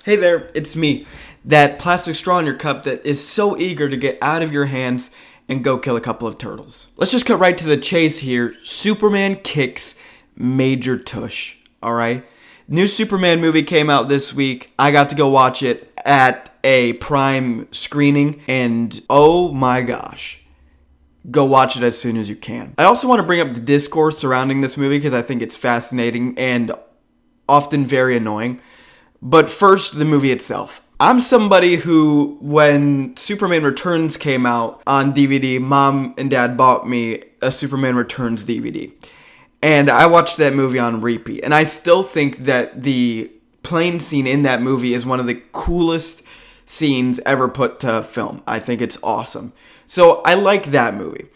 Hey there, it's me, that plastic straw in your cup that is so eager to get out of your hands and go kill a couple of turtles. Let's just cut right to the chase here. Superman kicks Major Toosh, alright? New Superman movie came out this week. I got to go watch it at a prime screening, and oh my gosh. Go watch it as soon as you can. I also want to bring up the discourse surrounding this movie because I think it's fascinating and often very annoying. But first, the movie itself. I'm somebody who, when Superman Returns came out on DVD, Mom and Dad bought me a Superman Returns DVD. And I watched that movie on repeat. And I still think that the plane scene in that movie is one of the coolest scenes ever put to film. I think it's awesome. So I like that movie.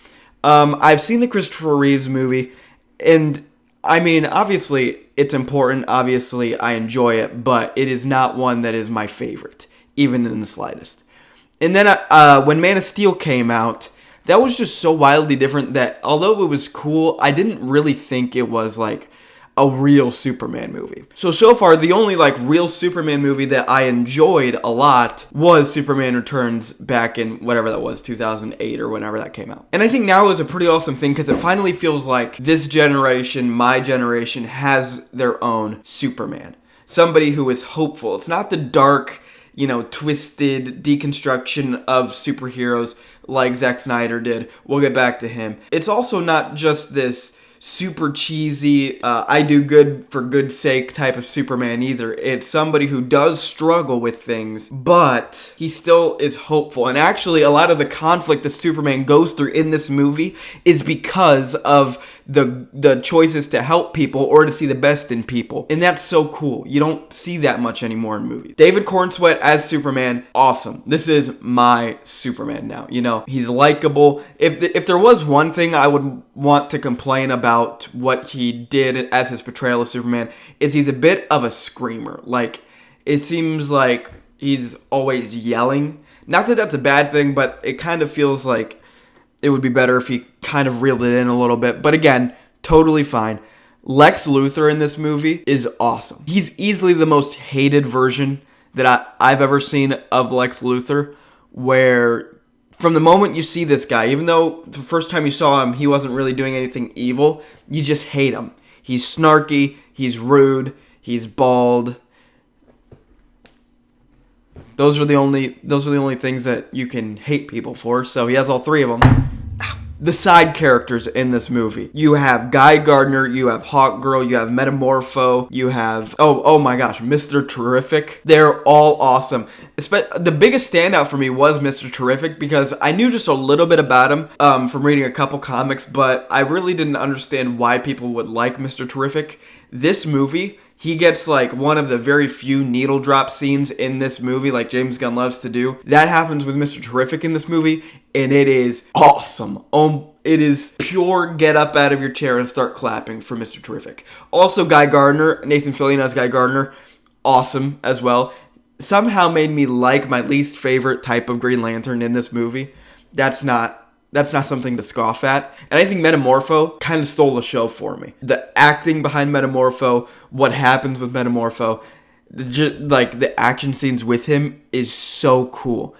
I've seen the Christopher Reeves movie, and I mean, obviously, it's important. Obviously, I enjoy it, but it is not one that is my favorite, even in the slightest. And then when Man of Steel came out, that was just so wildly different that although it was cool, I didn't really think it was like a real Superman movie. So far, the only like real Superman movie that I enjoyed a lot was Superman Returns back in whatever that was, 2008 or whenever that came out. And I think now is a pretty awesome thing because it finally feels like this generation, my generation, has their own Superman. Somebody who is hopeful. It's not the dark, twisted deconstruction of superheroes like Zack Snyder did. We'll get back to him. It's also not just this super cheesy, I do good for good's sake type of Superman either. It's somebody who does struggle with things, but he still is hopeful. And actually, a lot of the conflict that Superman goes through in this movie is because of the choices to help people or to see the best in people. And that's so cool. You don't see that much anymore in movies. David Cornsweet as Superman, awesome. This is my Superman now. He's likable. If there was one thing I would want to complain about what he did as his portrayal of Superman is he's a bit of a screamer. Like, it seems like he's always yelling. Not that that's a bad thing, but it kind of feels like it would be better if he kind of reeled it in a little bit. But again, totally fine. Lex Luthor in this movie is awesome. He's easily the most hated version that I've ever seen of Lex Luthor, where from the moment you see this guy, even though the first time you saw him, he wasn't really doing anything evil, you just hate him. He's snarky, he's rude, he's bald. Those are the only things that you can hate people for. So he has all three of them. The side characters in this movie. You have Guy Gardner, you have Hawkgirl, you have Metamorpho, you have, oh my gosh, Mr. Terrific. They're all awesome. The biggest standout for me was Mr. Terrific because I knew just a little bit about him from reading a couple comics, but I really didn't understand why people would like Mr. Terrific. This movie, he gets like one of the very few needle drop scenes in this movie, like James Gunn loves to do. That happens with Mr. Terrific in this movie, and it is awesome. It is pure get up out of your chair and start clapping for Mr. Terrific. Also, Guy Gardner, Nathan Fillion as Guy Gardner, awesome as well. Somehow made me like my least favorite type of Green Lantern in this movie. That's not something to scoff at. And I think Metamorpho kind of stole the show for me. The acting behind Metamorpho, what happens with Metamorpho, like the action scenes with him is so cool.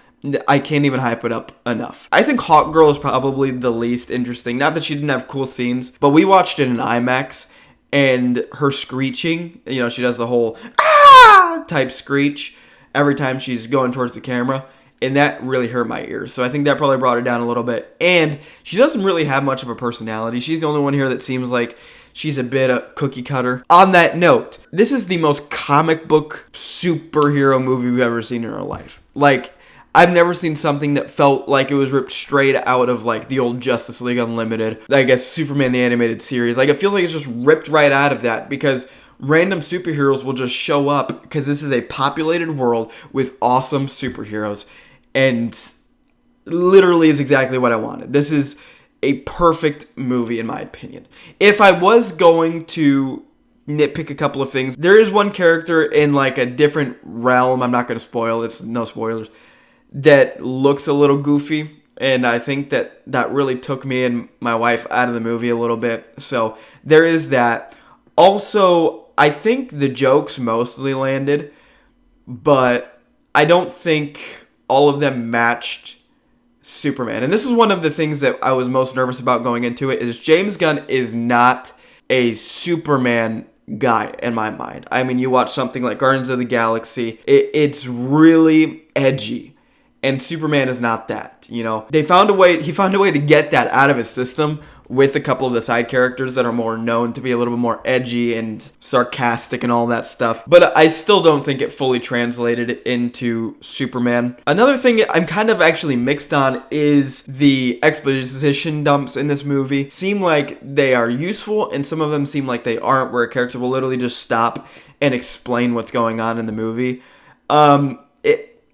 I can't even hype it up enough. I think Hawkgirl is probably the least interesting. Not that she didn't have cool scenes, but we watched it in IMAX, and her screeching, she does the whole ah type screech every time she's going towards the camera. And that really hurt my ears. So I think that probably brought her down a little bit. And she doesn't really have much of a personality. She's the only one here that seems like she's a bit of cookie cutter. On that note, this is the most comic book superhero movie we've ever seen in our life. Like, I've never seen something that felt like it was ripped straight out of like the old Justice League Unlimited, I guess Superman the animated series. Like, it feels like it's just ripped right out of that because random superheroes will just show up because this is a populated world with awesome superheroes. And literally is exactly what I wanted. This is a perfect movie in my opinion. If I was going to nitpick a couple of things, there is one character in like a different realm, I'm not going to spoil, it's no spoilers, that looks a little goofy. And I think that really took me and my wife out of the movie a little bit. So there is that. Also, I think the jokes mostly landed. but I don't think all of them matched Superman. And this is one of the things that I was most nervous about going into it, is James Gunn is not a Superman guy in my mind. I mean, you watch something like Guardians of the Galaxy, it's really edgy. And Superman is not that, you know. He found a way to get that out of his system with a couple of the side characters that are more known to be a little bit more edgy and sarcastic and all that stuff. But I still don't think it fully translated into Superman. Another thing I'm kind of actually mixed on is the exposition dumps in this movie. Seem like they are useful, and some of them seem like they aren't, where a character will literally just stop and explain what's going on in the movie.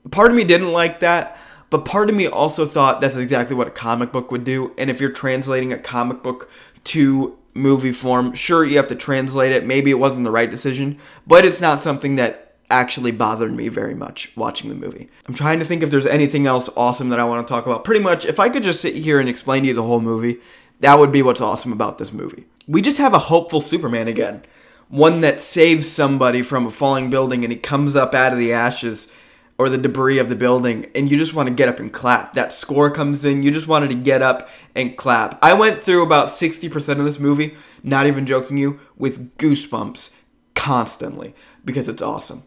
Part of me didn't like that, but part of me also thought that's exactly what a comic book would do. And if you're translating a comic book to movie form, sure, you have to translate it. Maybe it wasn't the right decision, but it's not something that actually bothered me very much watching the movie. I'm trying to think if there's anything else awesome that I want to talk about. Pretty much, if I could just sit here and explain to you the whole movie, that would be what's awesome about this movie. We just have a hopeful Superman again. One that saves somebody from a falling building, and he comes up out of the ashes or the debris of the building, and you just want to get up and clap. That score comes in, you just wanted to get up and clap. I went through about 60% of this movie, not even joking you, with goosebumps constantly, because it's awesome.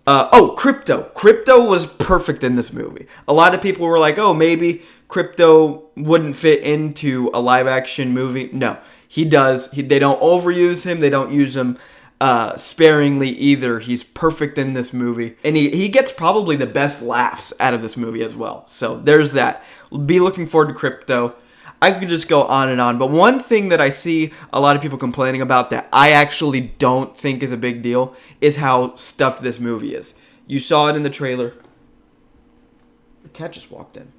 Crypto. Crypto was perfect in this movie. A lot of people were like, oh, maybe Crypto wouldn't fit into a live action movie. No, he does. They don't overuse him, they don't use him sparingly either. He's perfect in this movie, and he gets probably the best laughs out of this movie as well. So there's that. Be looking forward to Crypto. I could just go on and on, but one thing that I see a lot of people complaining about that I actually don't think is a big deal is how stuffed this movie is. You saw it in the trailer. The cat just walked in.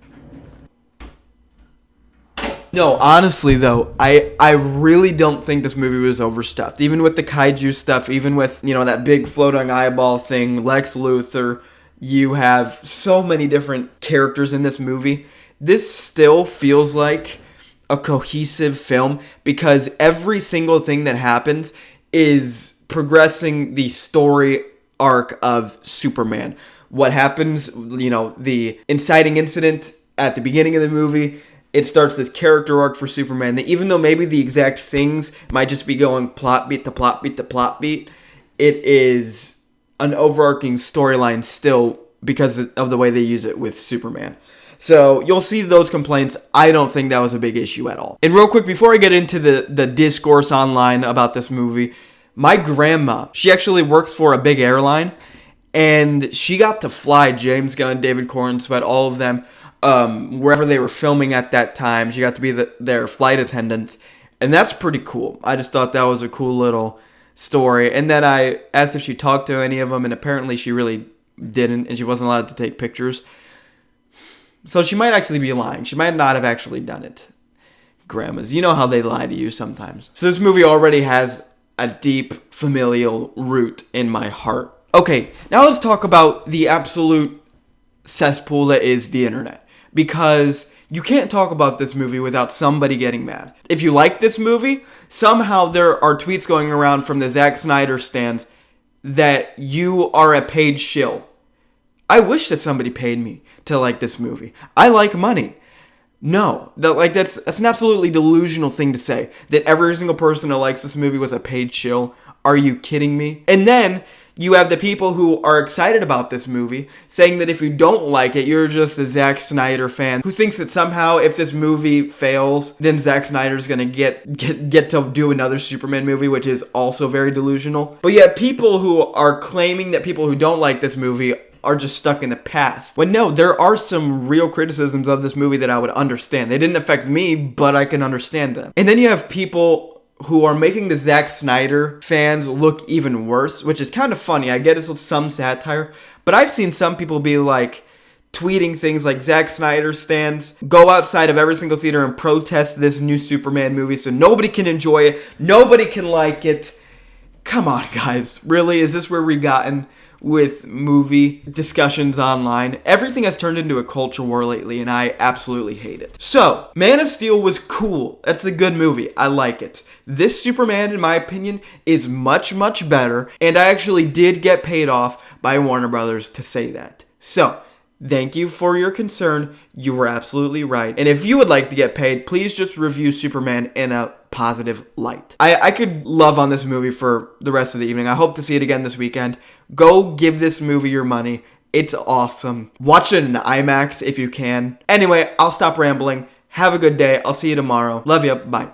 No, honestly though, I really don't think this movie was overstuffed. Even with the kaiju stuff, even with, you know, that big floating eyeball thing, Lex Luthor, you have so many different characters in this movie. This still feels like a cohesive film because every single thing that happens is progressing the story arc of Superman. What happens, you know, the inciting incident at the beginning of the movie, it starts this character arc for Superman that even though maybe the exact things might just be going plot beat to plot beat to plot beat, it is an overarching storyline still because of the way they use it with Superman. So you'll see those complaints. I don't think that was a big issue at all. And real quick, before I get into the discourse online about this movie, my grandma, she actually works for a big airline, and she got to fly James Gunn, David Corenswet, all of them, wherever they were filming at that time. She got to be their flight attendant, and that's pretty cool. I just thought that was a cool little story. And then I asked if she talked to any of them, and apparently she really didn't, and she wasn't allowed to take pictures. So she might actually be lying. She might not have actually done it. Grandmas, you know how they lie to you sometimes. So this movie already has a deep familial root in my heart. Okay, now let's talk about the absolute cesspool that is the internet. Because you can't talk about this movie without somebody getting mad. If you like this movie, somehow there are tweets going around from the Zack Snyder stans that you are a paid shill. I wish that somebody paid me to like this movie. I like money. No, that's an absolutely delusional thing to say. That every single person who likes this movie was a paid shill. Are you kidding me? And then you have the people who are excited about this movie saying that if you don't like it, you're just a Zack Snyder fan who thinks that somehow if this movie fails, then Zack Snyder's gonna get to do another Superman movie, which is also very delusional. But yet people who are claiming that people who don't like this movie are just stuck in the past. When no, there are some real criticisms of this movie that I would understand. They didn't affect me, but I can understand them. And then you have people who are making the Zack Snyder fans look even worse, which is kind of funny. I get it's some satire, but I've seen some people be like tweeting things like Zack Snyder stans go outside of every single theater and protest this new Superman movie so nobody can enjoy it, nobody can like it. Come on, guys. Really? Is this where we've gotten with movie discussions online? Everything has turned into a culture war lately, and I absolutely hate it. So, Man of Steel was cool. That's a good movie. I like it. This Superman, in my opinion, is much, much better, and I actually did get paid off by Warner Brothers to say that. So, thank you for your concern. You were absolutely right. And if you would like to get paid, please just review Superman in a positive light. I could love on this movie for the rest of the evening. I hope to see it again this weekend. Go give this movie your money. It's awesome. Watch it in IMAX if you can. Anyway, I'll stop rambling. Have a good day. I'll see you tomorrow. Love you. Bye.